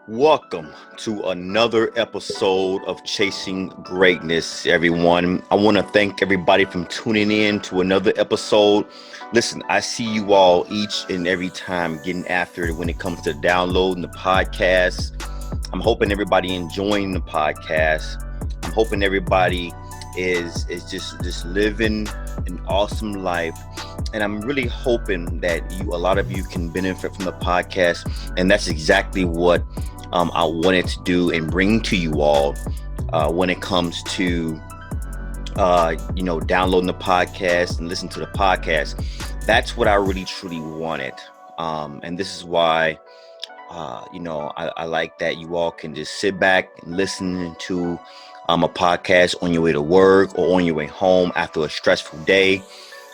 Welcome to another episode of Chasing Greatness, everyone. I want to thank everybody from tuning in to another episode. Listen, I see you all each and every time getting after it when it comes to downloading the podcast. I'm hoping everybody enjoying the podcast. I'm hoping everybody is just living an awesome life, and I'm really hoping that a lot of you can benefit from the podcast, and that's exactly what I wanted to do and bring to you all when it comes to downloading the podcast and listen to the podcast. That's what I really truly wanted, and this is why I like that you all can just sit back and listen to a podcast on your way to work or on your way home after a stressful day.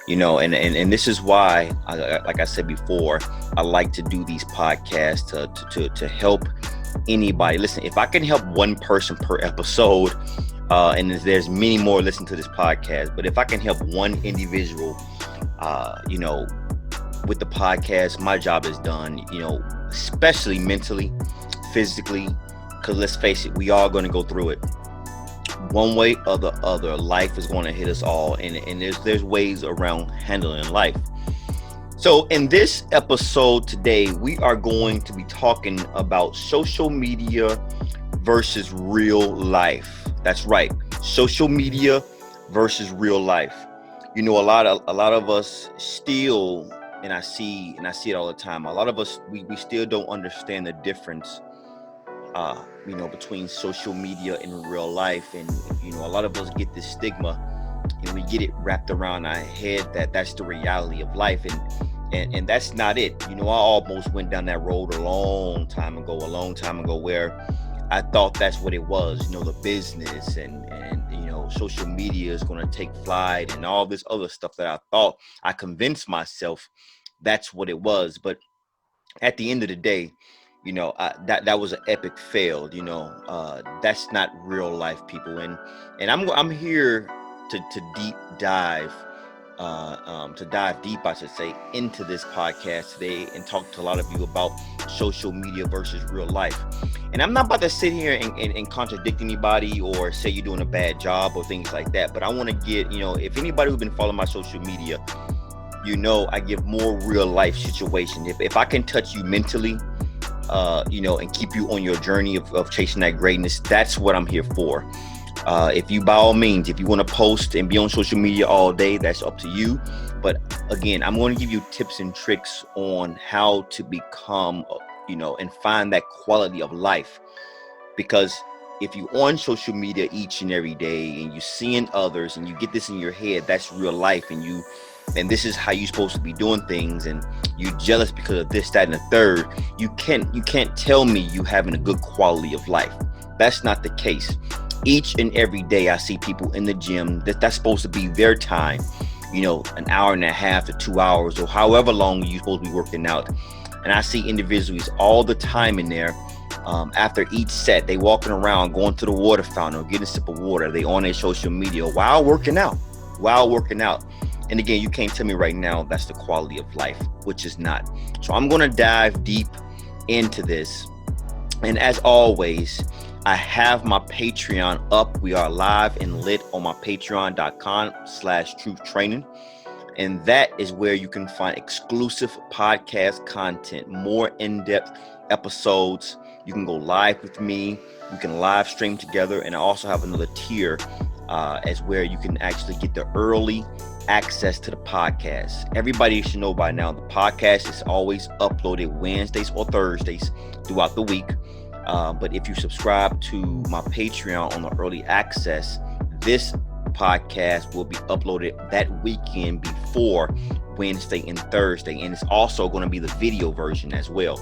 And this is why, like I said before, I like to do these podcasts to help anybody. Listen, if I can help one person per episode, and there's many more listening to this podcast, but if I can help one individual, with the podcast, my job is done, especially mentally, physically, because let's face it, we are going to go through it. One way or the other, life is going to hit us all, and there's ways around handling life. So in this episode today, we are going to be talking about social media versus real life. That's right, social media versus real life. A lot of us still, and I see it all the time. A lot of us we still don't understand the difference between social media and real life. And a lot of us get this stigma, and we get it wrapped around our head that that's the reality of life, and that's not it. I almost went down that road a long time ago where I thought that's what it was, the business and social media is going to take flight and all this other stuff that I thought. I convinced myself that's what it was, but at the end of the day, that was an epic fail. That's not real life, people. And I'm here to deep dive, to dive deep, I should say, into this podcast today and talk to a lot of you about social media versus real life. And I'm not about to sit here and contradict anybody or say you're doing a bad job or things like that. But I want to get, if anybody who's been following my social media, I give more real life situation. If I can touch you mentally, and keep you on your journey of chasing that greatness, that's what I'm here for. If you, by all means, if you want to post and be on social media all day, that's up to you. But again, I'm going to give you tips and tricks on how to become, and find that quality of life. Because if you're on social media each and every day and you're seeing others and you get this in your head, that's real life, and this is how you're supposed to be doing things, and you're jealous because of this, that, and the third, you can't tell me you having a good quality of life. That's not the case. Each and every day I see people in the gym that's supposed to be their time, an hour and a half to 2 hours or however long you're supposed to be working out. And I see individuals all the time in there. After each set, they walking around, going to the water fountain or getting a sip of water. They on their social media while working out. And again, you can't tell me right now that's the quality of life, which is not. So I'm going to dive deep into this. And as always, I have my Patreon up. We are live and lit on my patreon.com/truth training. And that is where you can find exclusive podcast content, more in-depth episodes. You can go live with me. You can live stream together. And I also have another tier as where you can actually get the early access to the podcast. Everybody should know by now, the podcast is always uploaded Wednesdays or Thursdays throughout the week. But if you subscribe to my Patreon on the early access, this podcast will be uploaded that weekend before Wednesday and Thursday. And it's also going to be the video version as well.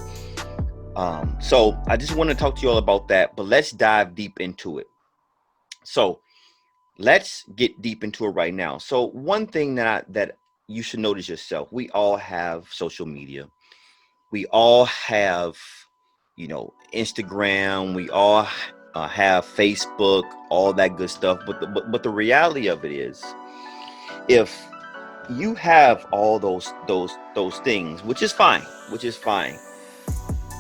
So I just want to talk to you all about that, but let's dive deep into it. So let's get deep into it right now. So one thing that you should notice yourself, we all have social media. We all have, Instagram. We all have Facebook, all that good stuff. But the reality of it is, if you have all those things, which is fine,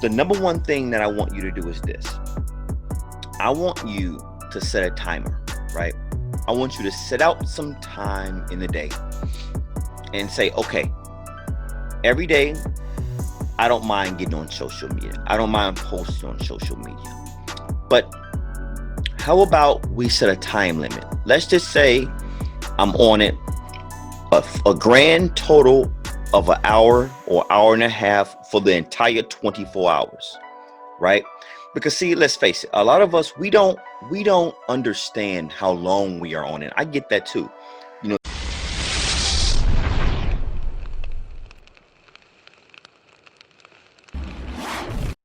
The number one thing that I want you to do is this. I want you to set a timer, right? I want you to set out some time in the day and say, okay, every day, I don't mind getting on social media. I don't mind posting on social media. But how about we set a time limit? Let's just say I'm on it a grand total of an hour or hour and a half for the entire 24 hours, right? Because see, let's face it, a lot of us, we don't understand how long we are on it. I get that too.